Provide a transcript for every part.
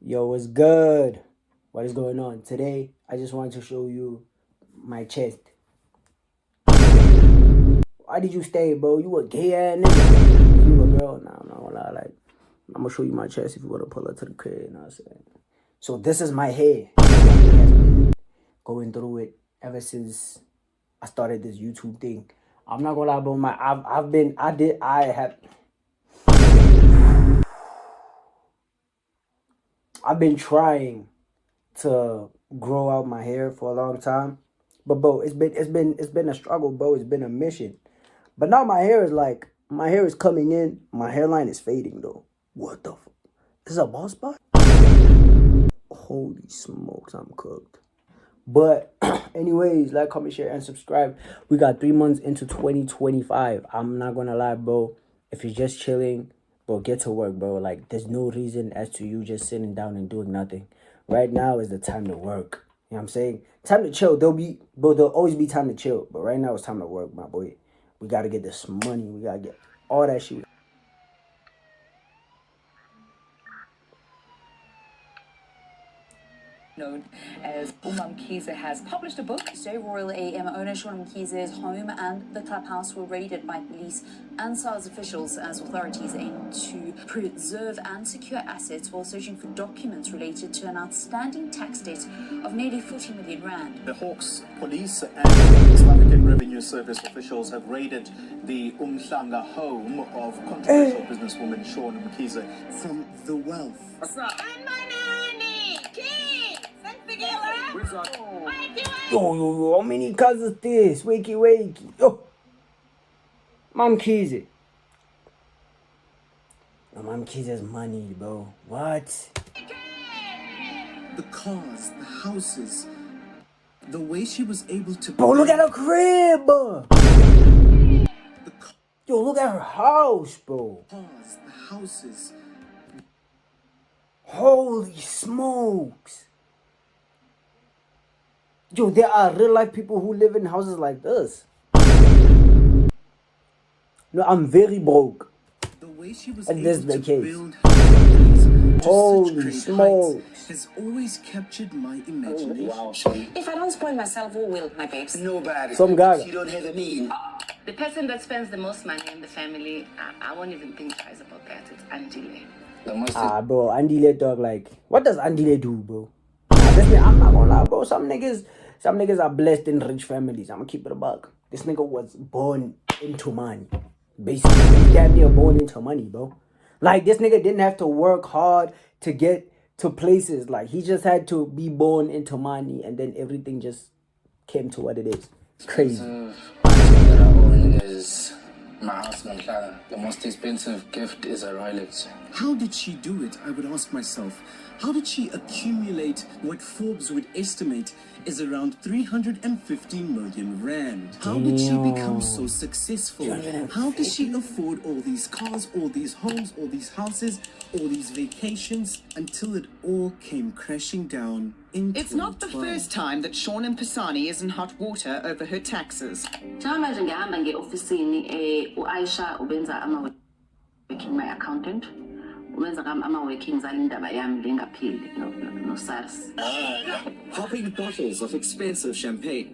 Yo, what's good? What is going on? Today, I just wanted to show you my chest. Why did you stay, bro? You a gay ass nigga. If you a girl, nah, I'm not gonna lie. Like, I'm gonna show you my chest if you wanna pull up to the crib, you know what I'm saying? So this is my hair. My hair has been going through it ever since I started this YouTube thing. I'm not gonna lie, bro. I've been trying to grow out my hair for a long time, but bro, it's been a struggle, bro. It's been a mission. But now my hair is coming in. My hairline is fading though. What the fuck? This is a bald spot? Holy smokes, I'm cooked. But anyways, like, comment, share, and subscribe. We got 3 months into 2025. I'm not gonna lie, bro. If you're just chilling, bro, get to work, bro. Like, there's no reason as to you just sitting down and doing nothing. Right now is the time to work. You know what I'm saying? Time to chill. There'll always be time to chill. But right now it's time to work, my boy. We gotta get this money. We gotta get all that shit. Known as Mam'Khize has published a book. So Royal AM owner Sean Mam'Khize's home and the clubhouse were raided by police and SARS officials as authorities aim to preserve and secure assets while searching for documents related to an outstanding tax debt of nearly 40 million rand. The Hawks police and South African Revenue Service officials have raided the Mam'Khize home of controversial businesswoman Sean Mam'Khize. From the wealth. Yo, how many cousins this? Wakey. Yo. Mam'Khize. Mam'Khize's money, bro. What? The cars, the houses, the way she was able to... Bro, look at her crib. Yo, look at her house, bro. Cars, the houses. Holy smokes. Yo, there are real life people who live in houses like this. No, I'm very broke. The way she was And able this is the to case. build companies to Holy such great smokes. heights has always captured my imagination. Wow. If I don't spoil myself, who will, my babes? Nobody. Some guy. You don't have a mean. The person that spends the most money in the family, I won't even think twice about that. It's Andile. Bro, Andile dog, like, what does Andile do, bro? I'm not gonna lie, bro. Some niggas are blessed in rich families. I'm gonna keep it a buck. This nigga was born into money. Basically, he's damn near born into money, bro. Like, this nigga didn't have to work hard to get to places. Like, he just had to be born into money, and then everything just came to what it is. It's crazy. That I own is my house, Mam'Khize. The most expensive gift is a Rolex. How did she do it, I would ask myself. How did she accumulate what Forbes would estimate is around 350 million rand? How did she become so successful? How did she afford all these cars, all these homes, all these houses, all these vacations, until it all came crashing down in 2012? It's not the first time that Sean Mpasani is in hot water over her taxes. Njengamanje ngihamba nge-ofisini u-Aisha ubenza ama-working, my accountant. Ubenza ama-working zala indaba yami lengaphili no-SARS. Popping bottles of expensive champagne.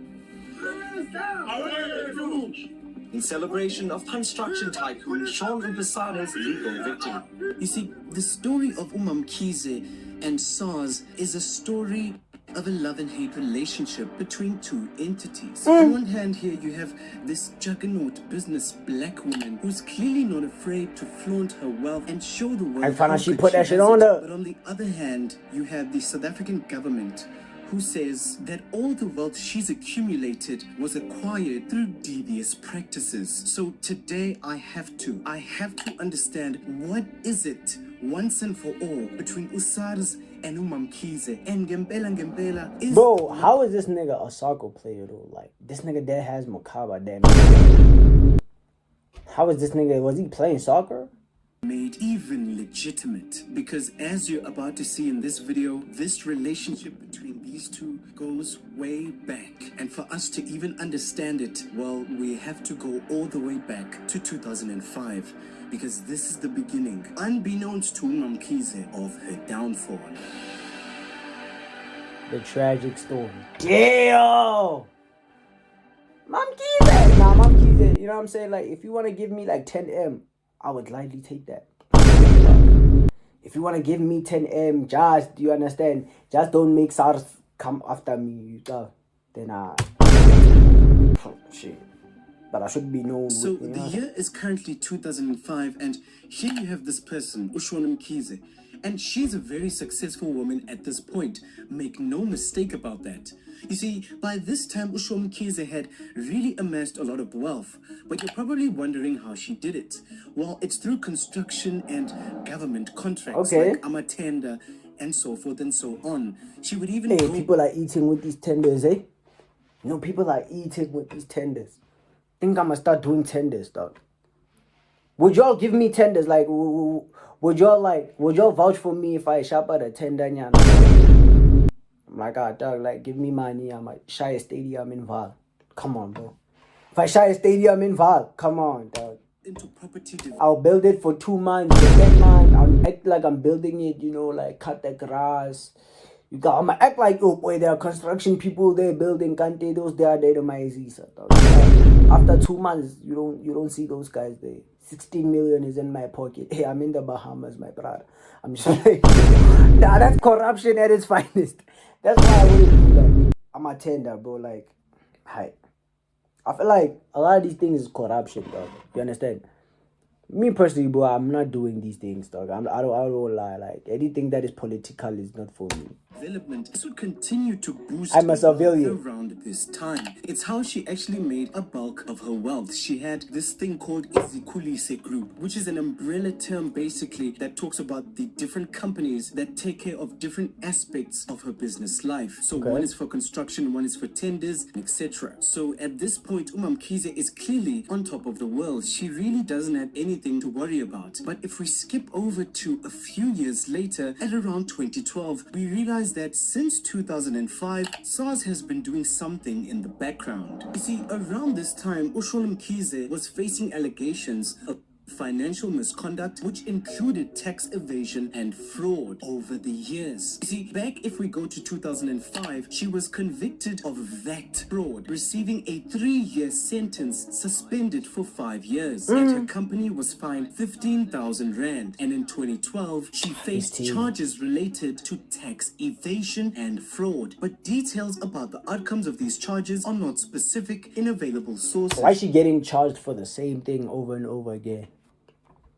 In celebration of construction tycoon Sean Mpasani's legal victory. You see, the story of Mam'Khize and SARS is a story of a love and hate relationship between two entities. On one hand, here you have this juggernaut business black woman who's clearly not afraid to flaunt her wealth and show the world. I found out how she good put that shit has on it. her. But on the other hand, you have the South African government who says that all the wealth she's accumulated was acquired through devious practices. So today I have to understand, what is it once and for all between SARS and Mam'Khize? And Ngempela is... Bro, how is this nigga a soccer player though? Like, this nigga that has Makaba, damn. How is this nigga, was he playing soccer? made even legitimate, because as you're about to see in this video, this relationship between these two goes way back. And for us to even understand it, well, we have to go all the way back to 2005, because this is the beginning, unbeknownst to Mam'Khize, of her downfall. The tragic story. Damn! Mam'Khize! Nah, Mam'Khize, you know what I'm saying? Like, if you want to give me like 10M, I would gladly take that. If you want to give me 10M, just, do you understand? Just don't make SARS come after me. Then shit. But I should be known. So the year is currently 2005, and here you have this person, Mam'Khize, and she's a very successful woman at this point. Make no mistake about that. You see, by this time, Mam'Khize had really amassed a lot of wealth, but you're probably wondering how she did it. Well, it's through construction and government contracts like Amatenda and so forth and so on. She would even Hey, people are eating with these tenders, eh? You know, people are eating with these tenders. I think I'm gonna start doing tenders, dog. Would y'all give me tenders? Like, would y'all vouch for me if I shop at a tender? I'm like, dog, like, give me money. I'm like, shy a stadium in Val. Come on, bro. If I shy a stadium in Val, come on, dog. Into property I'll build it for 2 months. The next month, I'll act like I'm building it, you know, like cut the grass. I'm gonna act like, oh boy, there are construction people there building, can't they? Those they are there to my dog. After 2 months, you don't see those guys there. 16 million is in my pocket. Hey, I'm in the Bahamas, my brother. I'm just like, nah, that's corruption at its finest. That's why I wouldn't do that. I'm a tender, bro. Like, hi. I feel like a lot of these things is corruption, dog. You understand? Me personally, bro, I'm not doing these things, dog. I don't lie. Like, anything that is political is not for me. Development. This would continue to boost I'm a civilian. around this time. It's how she actually made a bulk of her wealth. She had this thing called Izikhulise Group, which is an umbrella term basically that talks about the different companies that take care of different aspects of her business life. So one is for construction, one is for tenders, etc. So at this point, Mam'Khize is clearly on top of the world. She really doesn't have anything to worry about. But if we skip over to a few years later, at around 2012, we realize that since 2005, SARS has been doing something in the background. You see, around this time, Mam'Khize was facing allegations of financial misconduct, which included tax evasion and fraud over the years. You see, back if we go to 2005, she was convicted of VAT fraud, receiving a 3-year sentence, suspended for 5 years, and her company was fined 15,000 rand. And in 2012, she faced charges related to tax evasion and fraud. But details about the outcomes of these charges are not specific in available sources. Why is she getting charged for the same thing over and over again?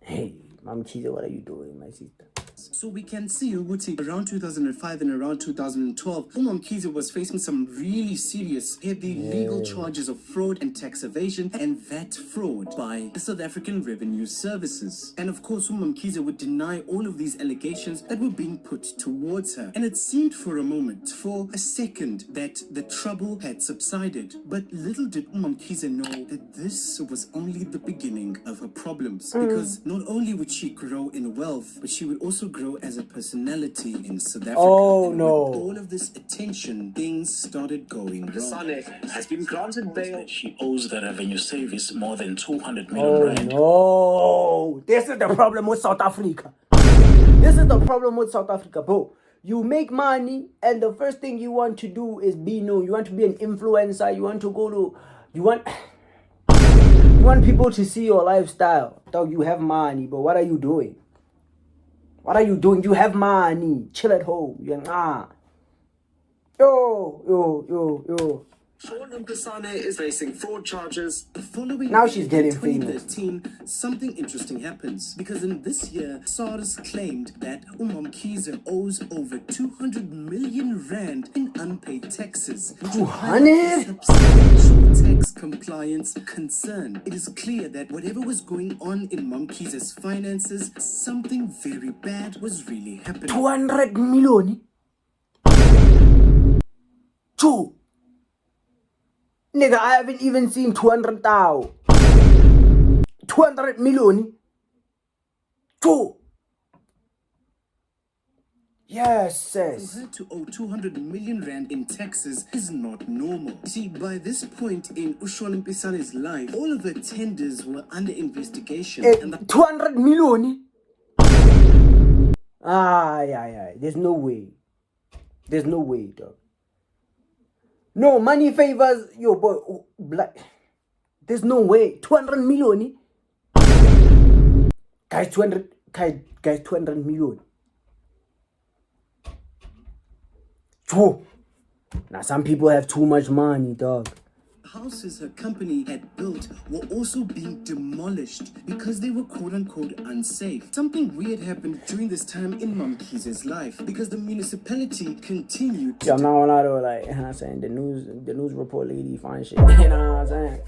Hey, Mam'Khize, what are you doing, my sister? So we can see Uguti around 2005 and around 2012, Mam'Khize was facing some really serious, heavy legal charges of fraud and tax evasion and VAT fraud by the South African Revenue Services. And of course, Mam'Khize would deny all of these allegations that were being put towards her. And it seemed for a moment, for a second, that the trouble had subsided. But little did Mam'Khize know that this was only the beginning of her problems. Because not only would she grow in wealth, but she would also grow as a personality in South Africa. Oh, and no. with all of this attention, things started going wrong. Sane has been granted bail. She owes the revenue service more than 200 million Oh, rand. no. This is the problem with South Africa. This is the problem with South Africa, bro. You make money, and the first thing you want to do is be known. You want to be an influencer. You want to go to... You want people to see your lifestyle. Dog, you have money, but what are you doing? What are you doing? You have money. Chill at home. You're Yo. Sean Mpasane is facing fraud charges. The following Now year, she's getting in famous. 2013, something interesting happens. Because in this year, SARS claimed that Mam'Khize owes over 200 million rand in unpaid taxes. Which would highlight a substantial tax compliance concern. It is clear that whatever was going on in Mam'Khize's finances, something very bad was really happening. 200 million. Two. Nigga, I haven't even seen 200,000. 200 million. Two. Yes, For sis. her to owe 200 million rand in taxes is not normal. See, by this point in Ushwala Mpisane's life, all of her tenders were under investigation. And the 200 million. Yeah. There's no way. There's no way, dog. No, money favors yo, boy. Black. There's no way. 200 million. Guys, 200 million. True. Now, some people have too much money, dog. houses her company had built were also being demolished because they were quote-unquote unsafe. Something weird happened during this time in Mam'Khize's life because the municipality continued to... I'm not gonna lie though, like, you know what I'm saying? The news report lady find shit. You know what I'm saying?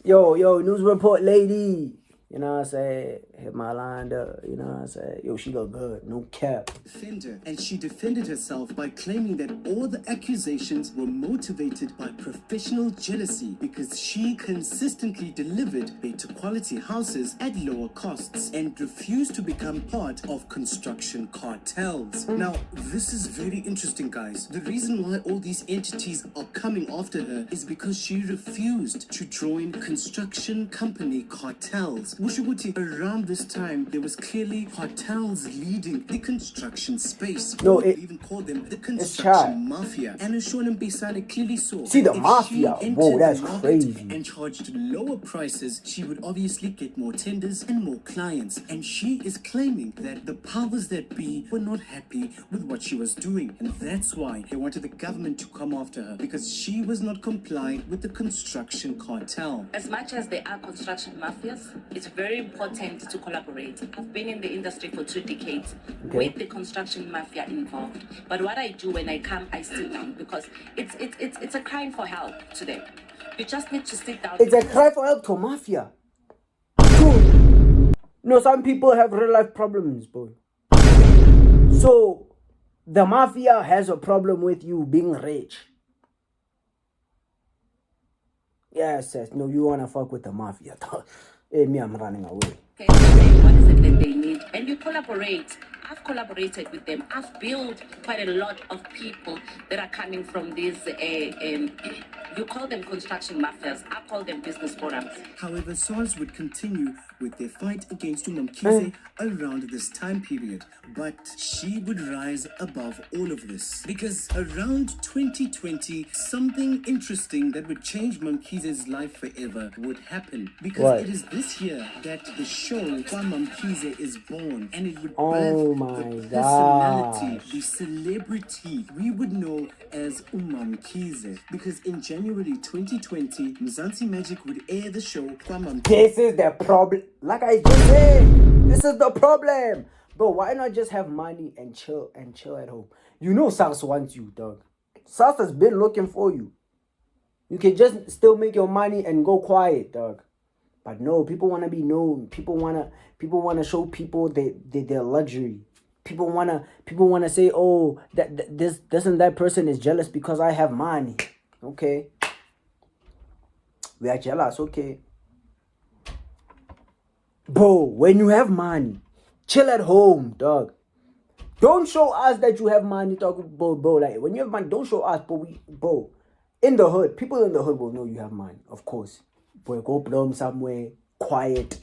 Yo, news report lady. You know what I'm saying? Hit my line up. You know what I'm saying? Yo, she look good. No cap. Defender, and she defended herself by claiming that all the accusations were motivated by professional jealousy because she consistently delivered better quality houses at lower costs and refused to become part of construction cartels. Now, this is very interesting, guys. The reason why all these entities are coming after her is because she refused to join construction company cartels. Wushuguti, around this time, there was clearly cartels leading the construction space. No, We it even call them the Chad. construction mafia. And Ashwala Mpisane clearly saw. See, the if mafia? she Whoa, entered that's the market crazy. and charged lower prices, she would obviously get more tenders and more clients. And she is claiming that the powers that be were not happy with what she was doing. And that's why they wanted the government to come after her, because she was not complying with the construction cartel. As much as there are construction mafias, it's very important to collaborate. I've been in the industry for 2 decades with the construction mafia involved. But what I do when I come, I sit down because it's a crime for help to them. You just need to sit down. It's a cry for help to mafia. True. No, some people have real life problems, bro. So, the mafia has a problem with you being rich. Yes. No, you wanna fuck with the mafia. Hey, me, I'm running away. Okay, what is it that they need? And you collaborate. I've collaborated with them. I've built quite a lot of people that are coming from these, you call them construction mafias. I call them business forums. However, SARS would continue with their fight against Mam'Khize around this time period. But she would rise above all of this. Because around 2020, something interesting that would change Mam'Khize's life forever would happen. Because What? it is this year that the show Kwa Mam'Khize is born. And it would Oh birth my the personality, gosh. the celebrity we would know as Mam'Khize. Because in January 2020, Mzansi Magic would air the show Kwa Mam'Khize. This is the problem. Like I just said, this is the problem. Bro, why not just have money and chill at home? You know SARS wants you, dog. SARS has been looking for you. You can just still make your money and go quiet, dog. But no, people want to be known. People wanna show people their luxury. People wanna say, oh, this and that person is jealous because I have money. Okay. We are jealous, okay. Bro, when you have money, chill at home, dog. Don't show us that you have money, dog. Bro. Like, when you have money, don't show us, bro. In the hood, people in the hood will know you have money, of course. Boy, go blow somewhere, quiet.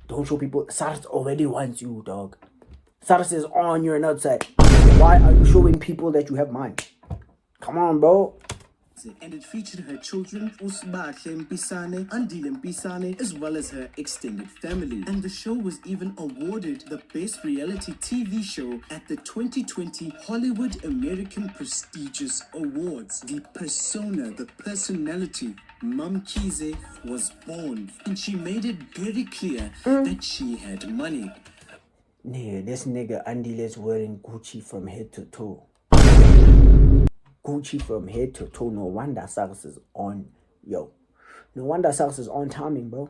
Don't show people. SARS already wants you, dog. SARS is on, you're not outside. Why are you showing people that you have money? Come on, bro. And it featured her children, Usbahle Mpisane, Andile Mpisane, as well as her extended family. And the show was even awarded the Best Reality TV Show at the 2020 Hollywood American Prestigious Awards. The persona, the personality, Mam'Khize was born. And she made it very clear that she had money. Nigga, this nigga Andile's wearing Gucci from head to toe. Gucci from head to toe. No wonder SARS is on. Yo. No wonder SARS is on timing, bro.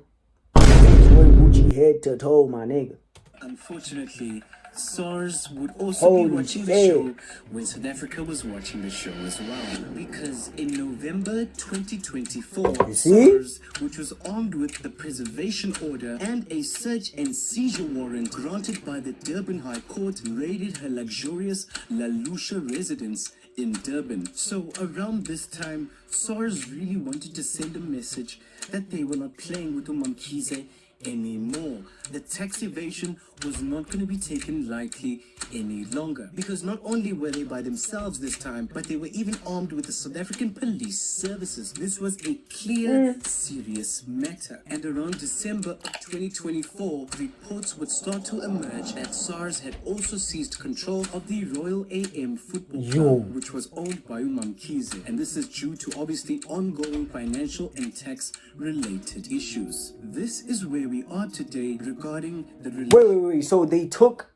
He's wearing Gucci head to toe, my nigga. Unfortunately, SARS would also Holy be watching the shit. show when South Africa was watching the show as well. Because in November 2024, You see? SARS, which was armed with the preservation order and a search and seizure warrant granted by the Durban High Court, raided her luxurious La Lucia residence in Durban. So around this time, SARS really wanted to send a message that they were not playing with Mam'Khize anymore. The tax evasion was not going to be taken lightly any longer, because not only were they by themselves this time, but they were even armed with the South African police services. This was a clear, serious matter. And around December of 2024, reports would start to emerge that SARS had also seized control of the Royal AM Football Club, which was owned by Mam'Khize. And this is due to obviously ongoing financial and tax related issues. This is where we are today regarding the Wait. So they took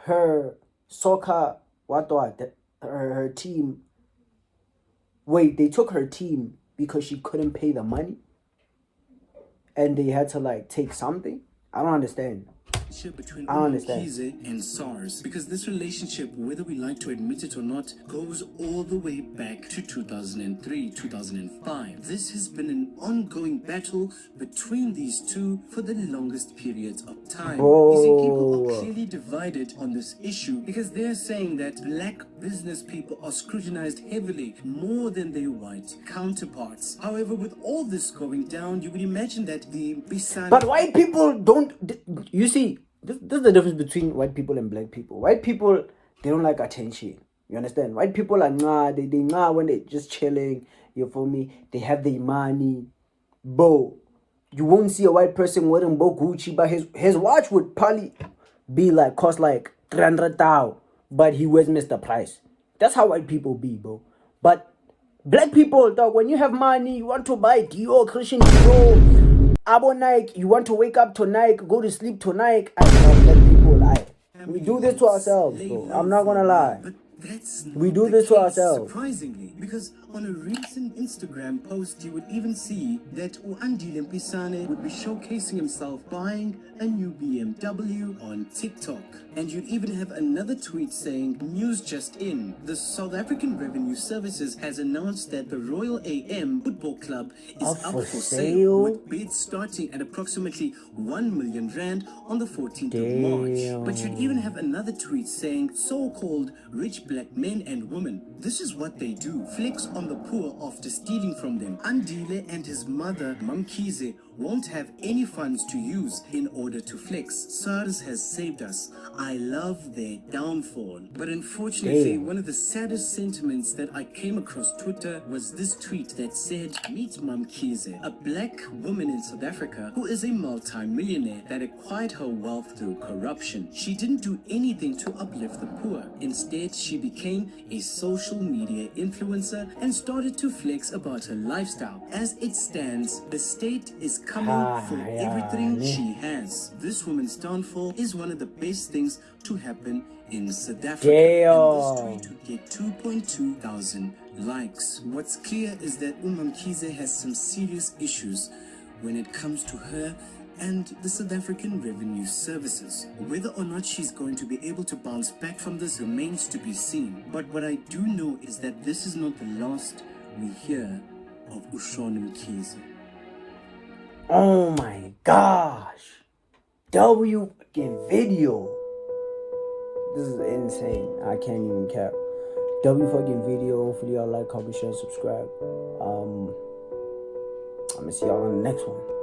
her soccer, her team. Wait, they took her team because she couldn't pay the money? And they had to like take something? I don't understand. Between I understand. Mam'Khize and SARS, because this relationship, whether we like to admit it or not, goes all the way back to 2003, 2005. This has been an ongoing battle between these two for the longest periods of time. You see, people are clearly divided on this issue because they're saying that black business people are scrutinized heavily more than their white counterparts. However, with all this going down, you would imagine that the Bisani... But white people don't... You see, this is the difference between white people and black people. White people, they don't like attention. You understand? White people are they when they're just chilling. You feel me? They have their money. Bro, you won't see a white person wearing Gucci, but his watch would probably be like, cost like 300,000. But he wears Mr. Price. That's how white people be, bro. But black people, dog, when you have money, you want to buy Dior, Christian Dior, Abo Nike, you want to wake up to Nike, go to sleep to Nike. I love black people. We do this to ourselves, bro. I'm not gonna lie. We do this to ourselves. Surprisingly, because on a recent Instagram post, you would even see that Andile Mpisane would be showcasing himself buying a new BMW on TikTok. And you'd even have another tweet saying, news just in, the South African Revenue Services has announced that the Royal AM Football Club is up for sale, with bids starting at approximately 1 million rand on the 14th of March. But you'd even have another tweet saying, so-called rich black men and women, this is what they do, flex on the poor after stealing from them. Andile and his mother, Mam'Khize, won't have any funds to use in order to flex. SARS has saved us. I love their downfall. But unfortunately, one of the saddest sentiments that I came across Twitter was this tweet that said, meet Mam'Khize, a black woman in South Africa who is a multi-millionaire that acquired her wealth through corruption. She didn't do anything to uplift the poor. Instead, she became a social media influencer and started to flex about her lifestyle. As it stands, the state is coming for everything she has. This woman's downfall is one of the best things to happen in South Africa. And this tweet would get 2.2 thousand likes. What's clear is that Mam'Khize has some serious issues when it comes to her and the South African Revenue Services. Whether or not she's going to be able to bounce back from this remains to be seen. But what I do know is that this is not the last we hear of Mam'Khize. Oh my gosh. W fucking video. This is insane. I can't even cap. W fucking video. Hopefully y'all like, comment, share, and subscribe. I'm gonna see y'all on the next one.